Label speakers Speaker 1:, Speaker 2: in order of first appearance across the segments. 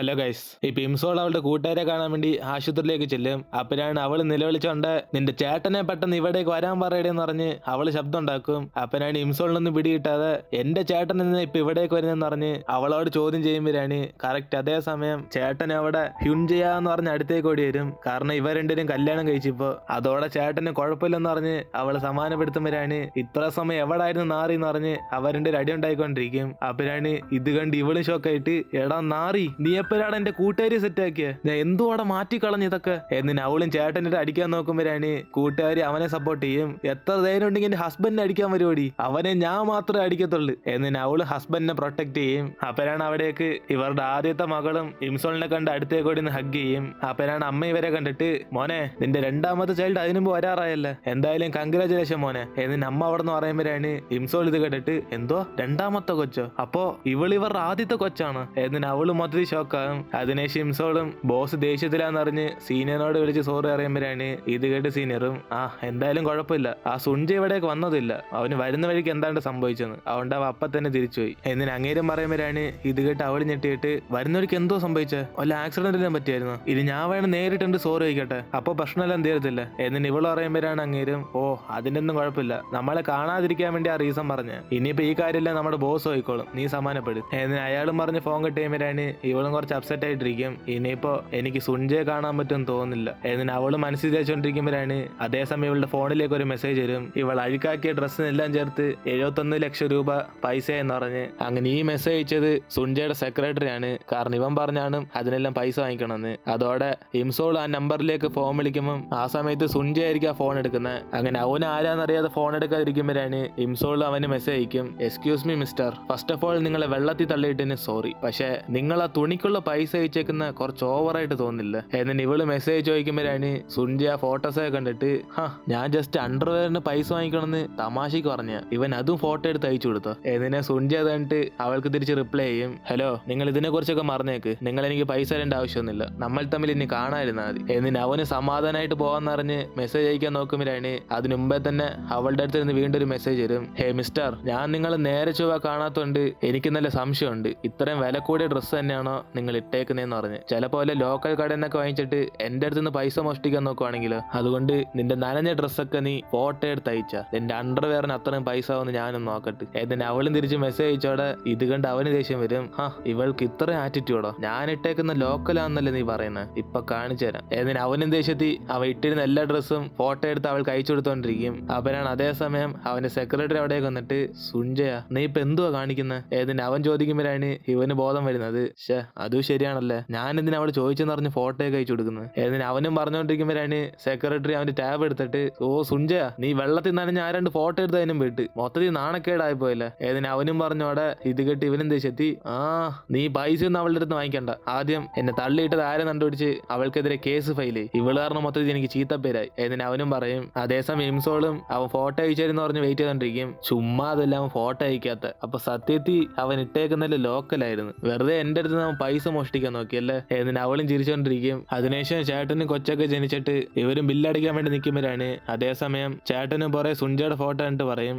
Speaker 1: Hello guys. ഇപ്പൊ ഇംസോൾ അവളുടെ കൂട്ടുകാരെ കാണാൻ വേണ്ടി ആശുപത്രിയിലേക്ക് ചെല്ലും. അപ്പനാണ് അവള് നിലവിളിച്ചോണ്ട് നിന്റെ ചേട്ടനെ പെട്ടെന്ന് ഇവിടേക്ക് വരാൻ പറയടേന്ന് പറഞ്ഞ് അവള് ശബ്ദം ഉണ്ടാക്കും. അപ്പനാണ് ഇംസോളിനൊന്നും പിടികിട്ടാതെ എന്റെ ചേട്ടൻ നിന്ന് ഇപ്പൊ ഇവിടേക്ക് വരുന്നെന്ന് പറഞ്ഞ് അവളോട് ചോദ്യം ചെയ്യുമ്പോഴാണ് കറക്റ്റ് അതേ സമയം ചേട്ടൻ അവിടെ ഹ്യുൻജയാന്ന് പറഞ്ഞ് അടുത്തേക്ക് ഓടി വരും. കാരണം ഇവ രണ്ടുപേരും കല്യാണം കഴിച്ചിപ്പോ അതോടെ ചേട്ടന് കുഴപ്പമില്ലെന്ന് പറഞ്ഞ് അവള് സമാധാനപ്പെടുത്തുമ്പോഴാണ് ഇത്ര സമയം എവിടായിരുന്നു നാറിന്ന് പറഞ്ഞ് അവരുടെ അടി ഉണ്ടായിക്കൊണ്ടിരിക്കും. അപ്പനാണ് ഇത് കണ്ട് ഇവളും ഷോക്കായിട്ട് എടാ നാറി നീ എപ്പോഴാണ് എന്റെ കൂട്ടുകാരി സെറ്റ് ആക്കിയ, ഞാൻ എന്തുവാടെ മാറ്റിക്കളഞ്ഞ് ഇതൊക്കെ എന്നിന് അവളും ചേട്ടനിട്ട് അടിക്കാൻ നോക്കുമ്പോഴാണ് കൂട്ടുകാരി അവനെ സപ്പോർട്ട് ചെയ്യും. എത്ര ധൈര്യം ഉണ്ടെങ്കിൽ എന്റെ ഹസ്ബൻഡിനെ അടിക്കാൻ വരുവാടി, അവനെ ഞാൻ മാത്രമേ അടിക്കത്തുള്ളൂ എന്നിന് അവള് ഹസ്ബൻഡിനെ പ്രൊട്ടക്ട് ചെയ്യും. അപ്പനാണ് അവിടേക്ക് ഇവരുടെ ആദ്യത്തെ മകളും ഇംസോളിനെ കണ്ട് അടുത്തേക്ക് ഓടി ഹഗ് ചെയ്യും. അപ്പനാണ് അമ്മ ഇവരെ കണ്ടിട്ട് മോനെ നിന്റെ രണ്ടാമത്തെ ചൈൽഡ് അതിനു മുമ്പ് വരാറായല്ലേ, എന്തായാലും കൺഗ്രാചുലേഷൻ മോനെ എന്നിന് അമ്മ അവിടെ നിന്ന് പറയുമ്പോഴാണ് ഇംസോൾ ഇത് കേട്ടിട്ട് എന്തോ രണ്ടാമത്തെ കൊച്ചോ, അപ്പോ ഇവളിവരുടെ ആദ്യത്തെ കൊച്ചാണ് എന്നിന് അവള് മൊത്തത്തിൽ ഷോക്കാകും. അതിനുശേഷം ഇംസോളും ബോസ് ദേഷ്യത്തിലാന്നറിഞ്ഞ് സീനിയറിനോട് വിളിച്ച് സോറി അറിയുമ്പോഴാണ് ഇത് കേട്ട് സീനിയറും എന്തായാലും കുഴപ്പമില്ല, ആ സുഞ്ച ഇവിടേക്ക് വന്നതില്ല, അവന് വരുന്ന വഴിക്ക് എന്താണ്ട് സംഭവിച്ചെന്ന്, അതുകൊണ്ട് അവ അപ്പ തന്നെ തിരിച്ചുപോയി എന്നിന് അങ്ങേരും പറയുമ്പോഴാണ് ഇത് കേട്ട് അവള് ഞെട്ടിയിട്ട് വരുന്ന വഴിക്ക് എന്തോ സംഭവിച്ചേ, വല്ല ആക്സിഡന്റിലും പറ്റിയായിരുന്നു, ഇത് ഞാൻ വേണം നേരിട്ടുണ്ട് സോറി ചോദിക്കട്ടെ, അപ്പൊ പ്രശ്നമെല്ലാം തീരത്തില്ല എന്നിന് ഇവള് പറയുമ്പോഴാണ് അങ്ങേരും അതിന്റെ ഒന്നും കുഴപ്പമില്ല, നമ്മളെ കാണാതിരിക്കാൻ വേണ്ടി ആ റീസൺ പറഞ്ഞ, ഇനിയിപ്പോ ഈ കാര്യമില്ല നമ്മുടെ ബോസ് പോയിക്കോളും, നീ സമാധാനപ്പെടും എന്നിന് അയാളും പറഞ്ഞ് ഫോൺ കിട്ടിയുമ്പോഴാണ് ഇവളും കുറച്ച് അപ്സെറ്റ് ആയിട്ടിരിക്കും. ഇനിയിപ്പോ എനിക്ക് സുഞ്ചയെ കാണാൻ പറ്റുമെന്ന് തോന്നുന്നില്ല എന്നിന് അവള് മനസ്സിൽ വിചാരിച്ചോണ്ടിരിക്കുമ്പോഴാണ് അതേസമയം ഇവളുടെ ഫോണിലേക്ക് ഒരു മെസ്സേജ് വരും. ഇവൾ അഴുക്കാക്കിയ ഡ്രസ്സിനെല്ലാം ചേർത്ത് 71 ലക്ഷം രൂപ പൈസ എന്ന് പറഞ്ഞ്. അങ്ങനെ ഈ മെസ്സേജ് അയച്ചത് സുഞ്ചയുടെ സെക്രട്ടറി ആണ്. കാരണം ഇവൻ പറഞ്ഞാണ് അതിനെല്ലാം പൈസ വാങ്ങിക്കണമെന്ന്. അതോടെ ഇംസോൾ ആ നമ്പറിലേക്ക് ഫോൺ വിളിക്കുമ്പോൾ ആ സമയത്ത് സുഞ്ച ആയിരിക്കും ആ ഫോൺ എടുക്കുന്നത്. അങ്ങനെ അവന് ആരാന്നറിയാതെ ഫോൺ എടുക്കാതിരിക്കുമ്പോഴാണ് ഇംസോൾ അവന് മെസ്സേജ് അയക്കും. Excuse me mister, first of all നിങ്ങളെ വെള്ളത്തിൽ തള്ളിയിട്ടതിന് സോറി, പക്ഷെ നിങ്ങൾ ആ തുണിക്കുള്ള പൈസ അയച്ചേക്കുന്ന കുറച്ച് ഓവറായിട്ട് തോന്നില്ല എന്നിട്ട് ഇവള് മെസ്സേജ് ചോദിക്കുമ്പോഴാണ് സുഞ്ച ആ ഫോട്ടോസൊക്കെ കണ്ടിട്ട് ഞാൻ ജസ്റ്റ് അണ്ടർവെയറിന് പൈസ വാങ്ങിക്കണമെന്ന് തമാശക്ക് പറഞ്ഞ, ഇവൻ അതും ഫോട്ടോ എടുത്ത് അയച്ചു കൊടുത്തോ എന്നിനെ സുഞ്ച കണ്ടിട്ട് അവൾക്ക് തിരിച്ച് റിപ്ലൈ ചെയ്യും. ഹലോ, നിങ്ങൾ ഇതിനെ കുറിച്ചൊക്കെ മറന്നേക്ക്, നിങ്ങൾ എനിക്ക് പൈസ തരേണ്ട ആവശ്യമൊന്നുമില്ല, നമ്മൾ തമ്മിൽ ഇനി കാണാതിരുന്നാൽ മതി എന്നിന് അവന് സമാധാനമായിട്ട് പോകാന്നറിഞ്ഞ് മെസ്സേജ് അയക്കാൻ നോക്കുമ്പോഴാണ് അതിന് മുമ്പേ തന്നെ അവളുടെ അടുത്ത് നിന്ന് വീണ്ടും ഒരു മെസ്സേജ് വരും. ഹേ മിസ്റ്റർ, ഞാൻ നിങ്ങൾ നേരെ ചൊവ്വ കാണാത്തോണ്ട് എനിക്ക് നല്ല സംശയമുണ്ട്, ഇത്രയും വില കൂടിയ ഡ്രസ്സ് തന്നെയാണോ നിങ്ങൾ ഇട്ടേക്കുന്നതെന്ന് പറഞ്ഞ്, ചിലപ്പോൾ ലോക്കൽ കടയിൽ നിന്നൊക്കെ വാങ്ങിച്ചിട്ട് എന്റെ അടുത്ത് നിന്ന് പൈസ മോഷ്ടിക്കാൻ നോക്കുവാണെങ്കിലോ, അതുകൊണ്ട് നിന്റെ നനഞ്ഞ ഡ്രസ്സൊക്കെ നീ ഫോട്ടോ എടുത്ത് അയച്ച, എന്റെ അണ്ടർവെയറിന് അത്രയും പൈസ ആവുമെന്ന് ഞാനൊന്ന് നോക്കട്ടെ എന്നിട്ട് അവളും തിരിച്ച് മെസ്സേജ് അയച്ചോടെ ഇത് കണ്ട് അവന് ദേഷ്യം വരും. ഇവൾക്ക് ഇത്രയും ആറ്റിറ്റ്യൂഡോ, ഞാൻ ഇട്ടേക്കുന്ന ലോക്കലാന്നല്ലേ നീ പറയുന്നത്, ഇപ്പൊ കാണിച്ചു തരാം എന്നിട്ട് അവനും ദേഷ്യത്തിൽ അവ ഇട്ടിരുന്ന എല്ലാ ഡ്രസ്സും ഫോട്ടോ എടുത്ത് അവൾക്ക് അയച്ചു കൊടുത്തോണ്ടിരിക്കും. അവനാണ് അതേസമയം അവന്റെ സെക്രട്ടറി അവിടേക്ക് വന്നിട്ട് സുഞ്ചയാ നീ ഇപ്പൊ എന്തുവാ കാണിക്കുന്നത് എന്നിട്ട് അവൻ ചോദിക്കുമ്പോഴാണ് ഇവന് ബോധം വരുന്നത്. അതും ശരിയാണല്ലേ, ഞാൻ എന്തിനാ അവള് ചോദിച്ചെന്ന് പറഞ്ഞ് ഫോട്ടോ ഒക്കെ അയച്ചു കൊടുക്കുന്നത് എന്നിട്ട് അവനും പറഞ്ഞോണ്ടിരിക്കുമ്പോഴാണ് സെക്രട്ടറി അവന്റെ ടാബ് എടുത്തിട്ട് സുഞ്ചയാ നീ വെള്ളത്തിൽ നനഞ്ഞ ആരാണ്ട് ഫോട്ടോ എടുത്തതിനും വിട്ട് മൊത്തത്തിൽ നാണക്കേടായി പോയല്ലേ എന്നിട്ട് അവനും പറഞ്ഞോടെ ഇത് കേട്ട് ഇവനും ദേഷ്യത്തി നീ പൈസ ഒന്നും അവളുടെ അടുത്ത് വാങ്ങിക്കണ്ട, ആദ്യം എന്നെ തള്ളിയിട്ടത് ആരെ കണ്ടുപിടിച്ച് അവൾക്കെതിരെ കേസ് ഫയൽ ചെയ്യും, ഇവള് കാരണം മൊത്തത്തിൽ എനിക്ക് ചീത്തപ്പേരായി എന്നിട്ട് അവനും പറയും. അതേസമയം ഇംസോളും അവൻ ഫോട്ടോ അയച്ചായിരുന്നു പറഞ്ഞ് വെയിറ്റ് ചെയ്തോണ്ടിരിക്കും. ചുമ്മാ അതെല്ലാം അവൻ ഫോട്ടോ അയക്കാത്ത, അപ്പൊ സത്യത്തിൽ അവൻ ഇട്ടേക്കുന്നതിൽ ലോക്കലായിരുന്നു, വെറുതെ എന്റെ അടുത്ത് അവൻ പൈസ മോഷ്ടിക്കാൻ നോക്കിയല്ലേ എന്നിട്ട് അവളും ചിരിച്ചോണ്ടിരിക്കും. അതിനുശേഷം ചേട്ടനും കൊച്ചൊക്കെ ജനിച്ചിട്ട് ഇവരും ബില്ലടിക്കാൻ വേണ്ടി നിൽക്കുമ്പോഴാണ് അതേസമയം ചേട്ടനും പുറേ സുഞ്ചയുടെ ഫോട്ടോ കണ്ടിട്ട് പറയും,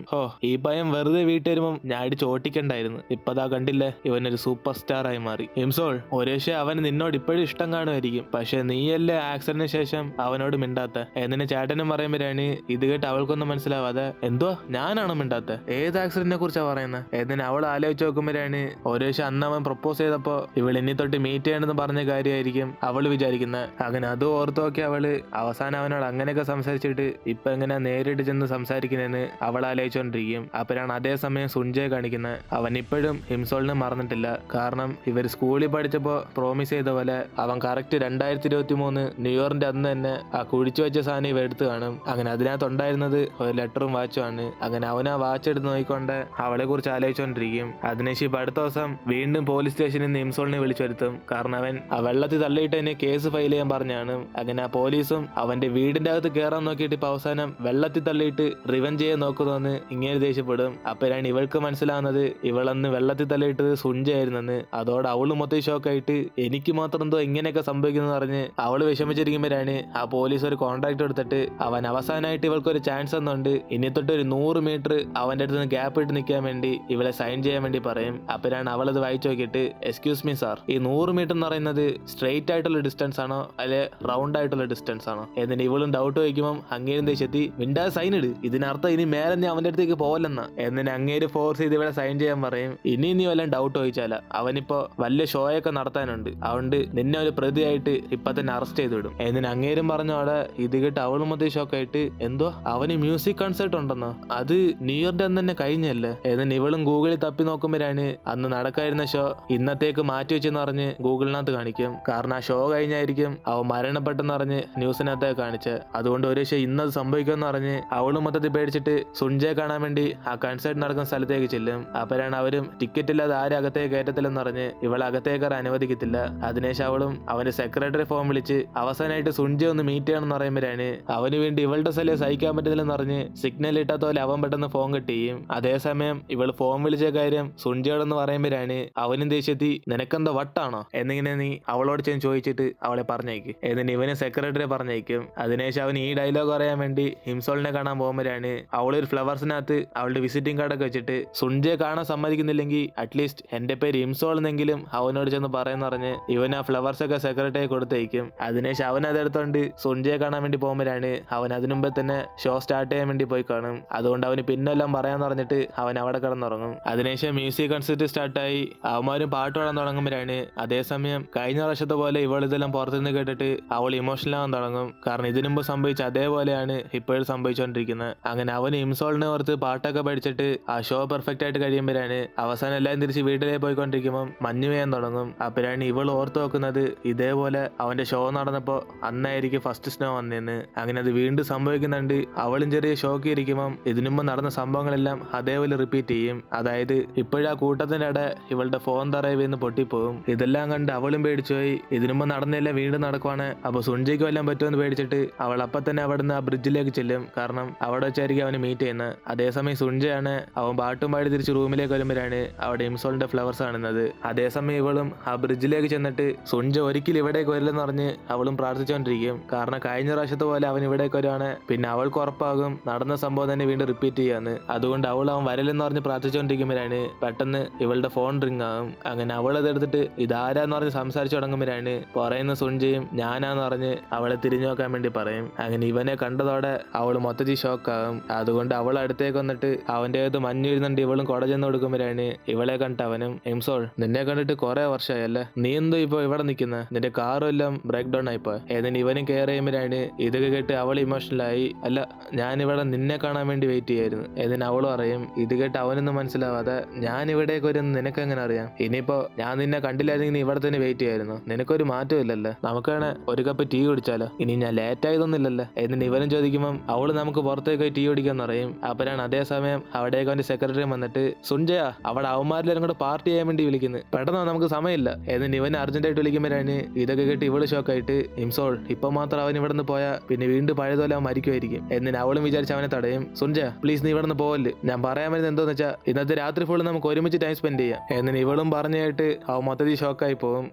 Speaker 1: ഈ പയ്യൻ വെറുതെ വീട്ടിൽ വരുമ്പം ഞാൻ അടിച്ച് ഓട്ടിക്കണ്ടായിരുന്നു, ഇപ്പതാ കണ്ടില്ലേ ഇവനൊരു സൂപ്പർ സ്റ്റാർ ആയി മാറി. ഇംസോൾ ഒരുപക്ഷെ അവന് നിന്നോട് ഇപ്പോഴും ഇഷ്ടം കാണുമായിരിക്കും, പക്ഷെ നീയല്ലേ ആക്സിഡന്റിന് ശേഷം അവനോട് മിണ്ടാത്ത എന്നിട്ട് ചേട്ടനും പറയുമ്പോഴാണ് ഇത് കേട്ട് അവൾക്കൊന്നും മനസ്സിലാവാതെ എന്തോ ഞാനാണോ മിണ്ടാത്ത, ഏത് ആക്സിഡന്റിനെ കുറിച്ചാ പറയുന്നത് എന്നിട്ട് അവൾ ആലോചിച്ച് നോക്കുമ്പോഴാണ് ഒരുപക്ഷെ അന്ന് അവൻ പ്രപ്പോസ് ചെയ്തപ്പോ ഇവൾ ഇനി തൊട്ട് മീറ്റ് ചെയ്യണമെന്ന് പറഞ്ഞ കാര്യമായിരിക്കും അവള് വിചാരിക്കുന്നത്. അങ്ങനെ അതും ഓർത്ത് നോക്കി അവള് അവസാനം അവനോട് അങ്ങനെയൊക്കെ സംസാരിച്ചിട്ട് ഇപ്പൊ എങ്ങനെ നേരിട്ട് ചെന്ന് സംസാരിക്കുന്നതെന്ന് അവൾ ആലോചിച്ചോണ്ടിരിക്കും. അപ്പോഴാണ് അതേസമയം സുഞ്ചയെ കാണിക്കുന്നത്. അവൻ ഇപ്പോഴും ഹിംസോളിനെ മറന്നിട്ടില്ല. കാരണം ഇവർ സ്കൂളിൽ പഠിച്ചപ്പോ പ്രോമിസ് ചെയ്ത പോലെ അവൻ കറക്റ്റ് 2023 ന്യൂഇയറിന്റെ അന്ന് തന്നെ ആ കുഴിച്ചു വെച്ച സാധനം ഇവ എടുത്ത് കാണും. അങ്ങനെ അതിനകത്തുണ്ടായിരുന്നത് ഒരു ലെറ്ററും വാച്ചുമാണ്. അങ്ങനെ അവൻ ആ വാച്ച് എടുത്ത് നോക്കിക്കൊണ്ട് അവളെ കുറിച്ച് ആലോചിച്ചോണ്ടിരിക്കും. അതിനുശേഷം ഇപ്പൊ അടുത്ത ദിവസം വീണ്ടും പോലീസ് സ്റ്റേഷനിൽ നിന്ന് ഹിംസോളിനെ വിളിച്ചു വരുത്തും. കാരണം അവൻ ആ വെള്ളത്തിൽ തള്ളിയിട്ട് തന്നെ കേസ് ഫയൽ ചെയ്യാൻ പറഞ്ഞാണ്. അങ്ങനെ ആ പോലീസും അവന്റെ വീടിന്റെ അകത്ത് കയറാൻ നോക്കിയിട്ട് ഇപ്പൊ അവസാനം വെള്ളത്തിൽ തള്ളിയിട്ട് റിവെഞ്ച് ചെയ്യാൻ നോക്കുന്നുവെന്ന് ഇങ്ങനെ ദേഷ്യപ്പെടും. അപ്പോഴാണ് ഇവൾക്ക് മനസ്സിലാവുന്നത് ഇവളന്ന് വെള്ളത്തിൽ തള്ളിയിട്ടത് സുഞ്ചയായിരുന്നെന്ന്. അതോടെ അവള് മൊത്തം ഷോക്കായിട്ട് എനിക്ക് മാത്രം എന്തോ ഇങ്ങനെയൊക്കെ സംഭവിക്കുന്നു പറഞ്ഞ് അവള് വിഷമിച്ചിരിക്കുമ്പോഴാണ് ആ പോലീസ് ഒരു കോൺട്രാക്ട് എടുത്തിട്ട് അവൻ അവസാനമായിട്ട് ഇവൾക്കൊരു ചാൻസ് തന്നുണ്ട് ഇനി തൊട്ട് ഒരു 100 മീറ്റർ അവന്റെ അടുത്ത് നിന്ന് ഗ്യാപ്പ് ഇട്ട് നിൽക്കാൻ വേണ്ടി ഇവളെ സൈൻ ചെയ്യാൻ വേണ്ടി പറയും. അപ്പോഴാണ് അവളത് വായിച്ചു നോക്കിയിട്ട് എക്സ്ക്യൂസ് മീ സാർ, ഈ 100 മീറ്റർ എന്ന് പറയുന്നത് സ്ട്രെയിറ്റ് ആയിട്ടുള്ള ഡിസ്റ്റൻസ് ആണോ അല്ലെ റൗണ്ട് ആയിട്ടുള്ള ഡിസ്റ്റൻസ് ആണോ? എന്നിട്ട് ഇവളും ഡൗട്ട് വയ്ക്കുമ്പോൾ അങ്ങേരും ദേശെത്തി മിണ്ടാ സൈൻ ഇട്, ഇതിനർത്ഥം ഇനി മേലെ നീ അവന്റെ അടുത്തേക്ക് പോവല്ലെന്നാ. എന്നിട്ട് അങ്ങേര് ഫോഴ്സ് ചെയ്ത് ഇവിടെ സൈൻ ചെയ്യാൻ പറയും. ഇനി നീ വല്ലതും ഡൗട്ട് ചോദിച്ചാല അവനിപ്പോ വലിയ ഷോയൊക്കെ നടത്താനുണ്ട്, അതുകൊണ്ട് നിന്നെ ഒരു പ്രതിയായിട്ട് ഇപ്പൊ തന്നെ അറസ്റ്റ് ചെയ്ത് വിടും. എന്നിട്ട് അങ്ങേരും പറഞ്ഞു അവിടെ. ഇത് കേട്ട് അവളും മൊത്തം ഷോക്കായിട്ട് എന്തോ അവന് മ്യൂസിക് കൺസേർട്ട് ഉണ്ടെന്നോ, അത് ന്യൂ ഇയർ ഡേ അന്ന് തന്നെ കഴിഞ്ഞല്ലേ. എന്നിട്ട് ഇവളും ഗൂഗിളിൽ തപ്പി നോക്കുമ്പോഴാണ് അന്ന് നടക്കായിരുന്ന ഷോ ഇന്നത്തേക്ക് മാറ്റി വെച്ചെന്ന് പറഞ്ഞ് ഗൂഗിളിനകത്ത് കാണിക്കും. കാരണം ആ ഷോ കഴിഞ്ഞായിരിക്കും അവൻ മരണപ്പെട്ടെന്ന് പറഞ്ഞ് ന്യൂസിനകത്ത് കാണിച്ചത്. അതുകൊണ്ട് ഒരു പക്ഷേ ഇന്നത് സംഭവിക്കുമെന്ന് പറഞ്ഞ് അവളും മൊത്തത്തിൽ പേടിച്ചിട്ട് സുൻജയെ കാണാൻ വേണ്ടി ആ കൺസേർട്ട് നടക്കുന്ന സ്ഥലത്തേക്ക് ചെല്ലും. അപ്പോഴാണ് അവരും ടിക്കറ്റ് ഇല്ലാതെ ആരും അകത്തേക്ക് കയറ്റത്തില്ലെന്ന് പറഞ്ഞ് ഇവളെ അകത്തേക്ക് അനുവദിക്കത്തില്ല. അതിനുശേഷം അവളും അവന്റെ സെക്രട്ടറി ഫോം വിളിച്ച് അവസാനമായിട്ട് സുൻജയെ ഒന്ന് മീറ്റ് ചെയ്യണമെന്ന് പറയുമ്പോഴാണ് അവന് വേണ്ടി ഇവളുടെ സ്ഥലം സഹിക്കാൻ പറ്റത്തില്ലെന്ന് പറഞ്ഞ് സിഗ്നൽ ഇട്ടാത്ത പോലെ അവൻ പെട്ടെന്ന് ഫോൺ കിട്ടിയും. അതേസമയം ഇവൾ ഫോൺ വിളിച്ച കാര്യം സുൻജയോടെന്ന് പറയുമ്പോഴാണ് അവനും ദേഷ്യത്തി നിനക്കെന്താ വട്ടാണോ എന്നിങ്ങനെ നീ അവളോട് ചെന്ന് ചോദിച്ചിട്ട് അവളെ പറഞ്ഞേക്ക്. എന്നിട്ട് ഇവന് സെക്രട്ടറി പറഞ്ഞേക്കും. അതിനുശേഷം അവൻ ഈ ഡയലോഗ് പറയാൻ വേണ്ടി ഹിംസോളിനെ കാണാൻ പോകുമ്പോഴാണ് അവളൊരു ഫ്ലവേഴ്സിനകത്ത് അവളുടെ വിസിറ്റിംഗ് കാർഡൊക്കെ വെച്ചിട്ട് സുൻജയെ കാണാൻ സമ്മതിക്കുന്നില്ലെങ്കിൽ അറ്റ്ലീസ്റ്റ് എന്റെ പേര് ഹിംസോൾ എന്നെങ്കിലും അവനോട് ചെന്ന് പറയുന്ന പറഞ്ഞ് ഇവൻ ആ ഫ്ലവേഴ്സ് ഒക്കെ സെക്രട്ടറി കൊടുത്തേക്കും. അതിനുശേഷം അവൻ അതെടുത്തോണ്ട് സുൻജയെ കാണാൻ വേണ്ടി പോകുമ്പോഴാണ് അവൻ അതിനു മുമ്പേ തന്നെ ഷോ സ്റ്റാർട്ട് ചെയ്യാൻ വേണ്ടി പോയി കാണും. അതുകൊണ്ട് അവന് പിന്നെല്ലാം പറയാൻ പറഞ്ഞിട്ട് അവൻ അവിടെ കിടന്നുറങ്ങും. അതിനുശേഷം മ്യൂസിക് കൺസേർട്ട് സ്റ്റാർട്ടായി അവന്മാരും പാട്ട് പാടാൻ തുടങ്ങുമ്പോഴാണ് അതേസമയം കഴിഞ്ഞ വർഷത്തെ പോലെ ഇവൾ ഇതെല്ലാം പുറത്തുനിന്ന് കേട്ടിട്ട് അവൾ ഇമോഷണൽ ആവാൻ തുടങ്ങും. കാരണം ഇതിനു മുമ്പ് സംഭവിച്ച അതേപോലെയാണ് ഇപ്പോഴും സംഭവിച്ചുകൊണ്ടിരിക്കുന്നത്. അങ്ങനെ അവന് ഇംസോളിനെ ഓർത്ത് പാട്ടൊക്കെ പഠിച്ചിട്ട് ആ ഷോ പെർഫെക്റ്റ് ആയിട്ട് കഴിയുമ്പോഴാണ് അവസാനം എല്ലാവരും തിരിച്ച് വീട്ടിലേക്ക് പോയിക്കൊണ്ടിരിക്കുമ്പോൾ മഞ്ഞ് പെയ്യാൻ തുടങ്ങും. അപ്പോഴാണ് ഇവൾ ഓർത്ത് നോക്കുന്നത് ഇതേപോലെ അവന്റെ ഷോ നടന്നപ്പോ അന്നായിരിക്കും ഫസ്റ്റ് സ്നോ വന്നേന്ന്. അങ്ങനെ അത് വീണ്ടും സംഭവിക്കുന്നുണ്ട്. അവളും ചെറിയ ഷോക്ക് ഇരിക്കുമ്പം ഇതിനുമ്പ് നടന്ന സംഭവങ്ങളെല്ലാം അതേപോലെ റിപ്പീറ്റ് ചെയ്യും. അതായത് ഇപ്പോഴാ കൂട്ടത്തിന്റെ ഇട ഇവളുടെ ഫോൺ തറയിൽ വീണ് പൊട്ടിപ്പോവും. ഇതെല്ലാം കണ്ട് അവളും പേടിച്ചുപോയി. ഇതിനുമ്പ് നടന്നെല്ലാം വീണ്ടും നടക്കുവാണ്. അപ്പൊ സുൻജയ്ക്ക് വല്ലതും പറ്റുമെന്ന് പേടിച്ചിട്ട് അവൾ അപ്പൊ തന്നെ അവിടുന്ന് ആ ബ്രിഡ്ജിലേക്ക് ചെല്ലും. കാരണം അവിടെ വെച്ചായിരിക്കും അവന് മീറ്റ് ചെയ്യുന്നത്. അതേസമയം സുൻജയാണ് അവൻ പാട്ടും പാടി തിരിച്ച് റൂമിലേക്ക് വരുമ്പോഴാണ് അവിടെ ഇംസോളിന്റെ ഫ്ലവേഴ്സ് കാണുന്നത്. അതേസമയം ഇവളും ആ ബ്രിഡ്ജിലേക്ക് ചെന്നിട്ട് സുൻജ ഒരിക്കലും ഇവിടേക്ക് വരില്ലെന്ന് പറഞ്ഞ് അവളും പ്രാർത്ഥിച്ചുകൊണ്ടിരിക്കും. കാരണം കഴിഞ്ഞ പ്രാവശ്യത്തെ പോലെ അവൻ ഇവിടേക്ക് വരുവാണ് പിന്നെ അവൾക്ക് ഉറപ്പാകും നടന്ന സംഭവം തന്നെ വീണ്ടും റിപ്പീറ്റ് ചെയ്യാന്ന്. അതുകൊണ്ട് അവൻ വരലെന്ന് പറഞ്ഞ് പ്രാർത്ഥിച്ചുകൊണ്ടിരിക്കുമ്പോഴാണ് പെട്ടെന്ന് ഇവളുടെ ഫോൺ റിംഗ് ആകും. അങ്ങനെ അവൾ അതെടുത്തിട്ട് ഇതാരാന്ന് പറഞ്ഞ് സംസാരിച്ചു തുടങ്ങുമ്പോഴാണ് പറയുന്ന സുൻജയും ഞാനാന്ന് പറഞ്ഞ് അവളെ തിരിഞ്ഞു നോക്കാൻ വേണ്ടി പറയും. അങ്ങനെ ഇവനെ കണ്ടതോടെ അവൾ മൊത്തത്തിൽ ഷോക്കാകും. അതുകൊണ്ട് അവൾ അടുത്തേക്ക് വന്നിട്ട് അവന്റെ അകത്ത് മഞ്ഞ് വീഴുന്നുണ്ട് ഇവളും കൊട ചെന്ന് കൊടുക്കുമ്പോഴാണ് ഇവളെ കണ്ടിട്ട് അവനും ഇംസോൾ നിന്നെ കണ്ടിട്ട് കുറെ വർഷമായല്ലേ, നീ എന്തോ ഇപ്പൊ ഇവിടെ നിൽക്കുന്ന, നിന്റെ കാറും എല്ലാം ബ്രേക്ക് ഡൗൺ ആയിപ്പോ. ഏതിന് ഇവനും കെയർ ചെയ്യുമ്പോഴാണ് ഇതൊക്കെ കേട്ട് അവൾ ഇമോഷണലായി. അല്ല ഞാനിവിടെ നിന്നെ കാണാൻ വേണ്ടി വെയിറ്റ് ചെയ്യായിരുന്നു. ഏതിന് അവളും അറിയും. ഇത് കേട്ട് അവനൊന്നും മനസ്സിലാവാതെ ഞാൻ ഇവിടേക്ക് വരുന്ന നിനക്ക് എങ്ങനെ അറിയാം, ഇനിയിപ്പോ ഞാൻ നിന്നെ കണ്ടില്ലായിരുന്നെങ്കിൽ നീ ഇവിടെ തന്നെ വെയിറ്റ് ചെയ്യായിരുന്നു, നിനക്കൊരു മാറ്റം ഇല്ലല്ലോ, നമുക്കാണ് ഒരു കപ്പ് ടീ കുടിച്ചാലോ, ഇനി ഞാൻ ലേറ്റ് ആയതൊന്നുമില്ലല്ലോ. എന്നിട്ട് ഇവനും ചോദിക്കുമ്പോൾ അവള് നമുക്ക് പുറത്തേക്ക് ടീ കുടിക്കാൻ പറയും. അപ്പോഴാണ് അതേസമയം അവിടേക്ക് അവന്റെ സെക്രട്ടറി വന്നിട്ട് സുൻജയ അവിടെ അവന്മാരെല്ലാരും കൂടെ പാർട്ടി ചെയ്യാൻ വേണ്ടി വിളിക്കുന്നത്, പെട്ടെന്ന് നമുക്ക് സമയമില്ല. എന്നിട്ട് ഇവൻ അർജന്റായിട്ട് വിളിക്കുമ്പോഴാണ് ഇതൊക്കെ കേട്ട് ഇവള് ഷോക്കായിട്ട് ഇംസോൾ ഇപ്പൊ മാത്രം അവൻ ഇവിടെ നിന്ന് പോയാൽ പിന്നെ വീണ്ടും പഴയതുപോലെ അവൻ മരിക്കുമായിരിക്കും. എന്നിട്ട് അവളും വിചാരിച്ച് അവനെ തടയും. സുൻജയ പ്ലീസ് നീ ഇവിടെ നിന്ന് പോവല്ലേ, ഞാൻ പറയാൻ വരുന്നത് എന്തോന്ന് വെച്ചാൽ ഇന്നത്തെ രാത്രി ഫുള്ള് നമുക്ക് ഒരുമിച്ച് ടൈം സ്പെൻഡ് ചെയ്യാം. എന്നിട്ട് ഇവളും പറഞ്ഞായിട്ട് അവൻ മൊത്തത്തിൽ ഷോക്കായി പോകും.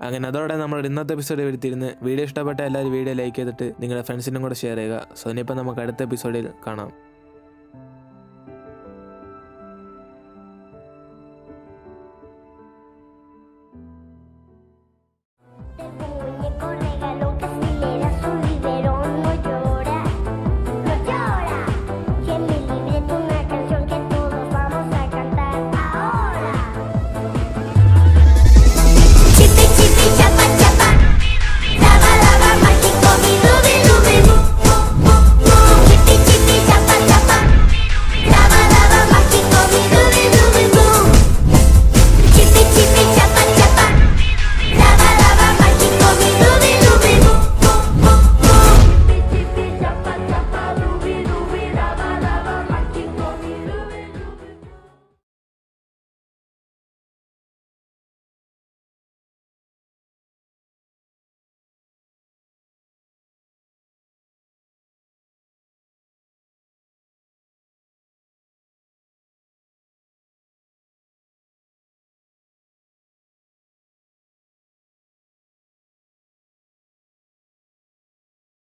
Speaker 1: അങ്ങനെ അതോടെ നമ്മുടെ ഇന്നത്തെ എപ്പിസോഡ് എടുത്തിരുന്ന് വീഡിയോ ഇഷ്ടപ്പെട്ട എല്ലാവരും വീഡിയോ ലൈക്ക് ചെയ്തിട്ട് നിങ്ങളുടെ ഫ്രണ്ട്സിനും കൂടെ ഷെയർ ചെയ്യുക. സോ ഇനിയിപ്പോൾ നമുക്ക് അടുത്ത എപ്പിസോഡിൽ കാണാം.